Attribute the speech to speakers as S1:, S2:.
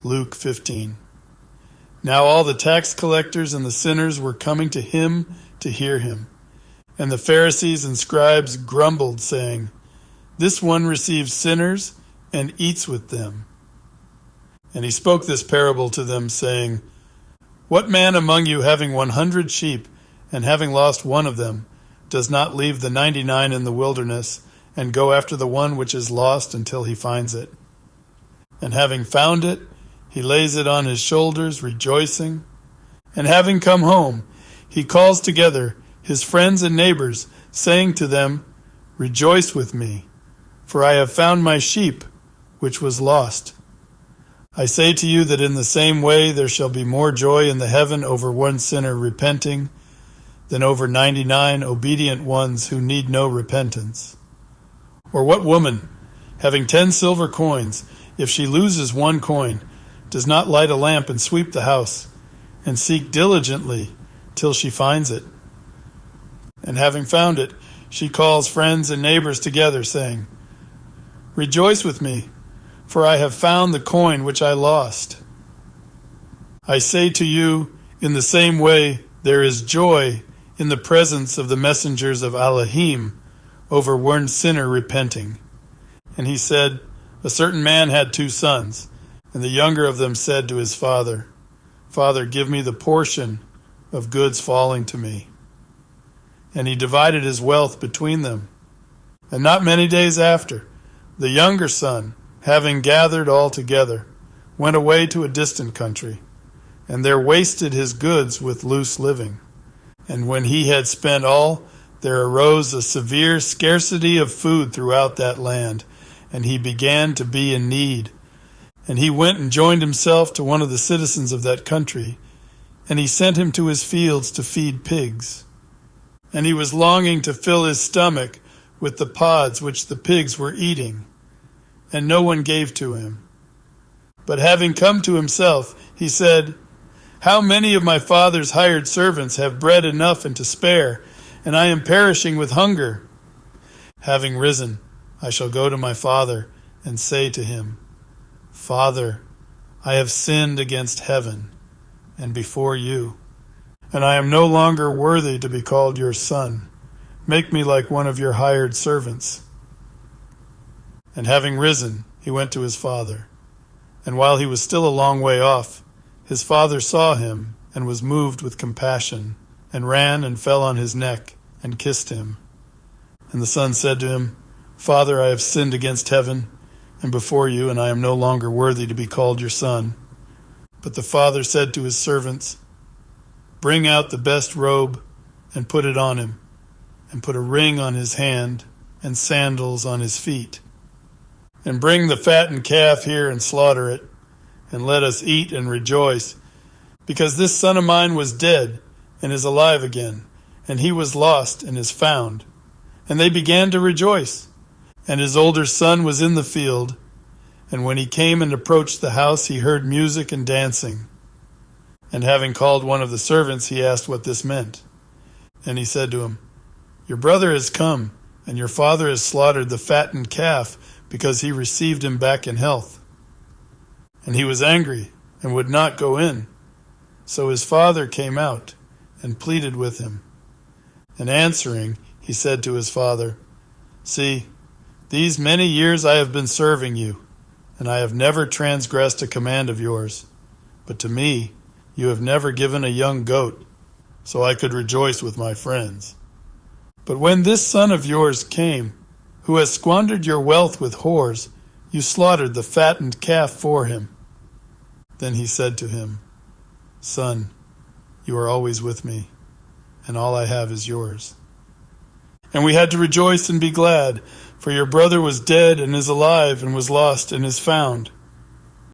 S1: Luke 15. Now all the tax collectors and the sinners were coming to him to hear him. And the Pharisees and scribes grumbled, saying, "This one receives sinners and eats with them." And he spoke this parable to them, saying, "What man among you, having 100 sheep, and having lost one of them, does not leave the 99 in the wilderness, and go after the one which is lost until he finds it? And having found it, he lays it on his shoulders, rejoicing. And having come home, he calls together his friends and neighbors, saying to them, 'Rejoice with me, for I have found my sheep, which was lost.' I say to you that in the same way there shall be more joy in the heaven over one sinner repenting than over 99 obedient ones who need no repentance. Or what woman, having 10 silver coins, if she loses one coin, does not light a lamp and sweep the house, and seek diligently till she finds it? And having found it, she calls friends and neighbors together, saying, 'Rejoice with me, for I have found the coin which I lost.' I say to you, in the same way there is joy in the presence of the messengers of Elohim over one sinner repenting." And he said, "A certain man had 2 sons, and the younger of them said to his father, 'Father, give me the portion of goods falling to me.' And he divided his wealth between them. And not many days after, the younger son, having gathered all together, went away to a distant country, and there wasted his goods with loose living. And when he had spent all, there arose a severe scarcity of food throughout that land, and he began to be in need. And he went and joined himself to one of the citizens of that country, and he sent him to his fields to feed pigs. And he was longing to fill his stomach with the pods which the pigs were eating, and no one gave to him. But having come to himself, he said, 'How many of my father's hired servants have bread enough and to spare, and I am perishing with hunger? Having risen, I shall go to my father and say to him, Father, I have sinned against heaven and before you, and I am no longer worthy to be called your son. Make me like one of your hired servants.' And having risen, he went to his father. And while he was still a long way off, his father saw him and was moved with compassion, and ran and fell on his neck and kissed him. And the son said to him, 'Father, I have sinned against heaven and before you, and I am no longer worthy to be called your son.' But the father said to his servants, 'Bring out the best robe and put it on him, and put a ring on his hand and sandals on his feet. And bring the fattened calf here and slaughter it, and let us eat and rejoice, because this son of mine was dead and is alive again, and he was lost and is found.' And they began to rejoice. And his older son was in the field, and when he came and approached the house, he heard music and dancing. And having called one of the servants, he asked what this meant. And he said to him, 'Your brother has come, and your father has slaughtered the fattened calf, because he received him back in health.' And he was angry and would not go in. So his father came out and pleaded with him. And answering, he said to his father, 'See, these many years I have been serving you, and I have never transgressed a command of yours. But to me you have never given a young goat, so I could rejoice with my friends. But when this son of yours came, who has squandered your wealth with whores, you slaughtered the fattened calf for him.' Then he said to him, 'Son, you are always with me, and all I have is yours. And we had to rejoice and be glad, for your brother was dead and is alive, and was lost and is found.'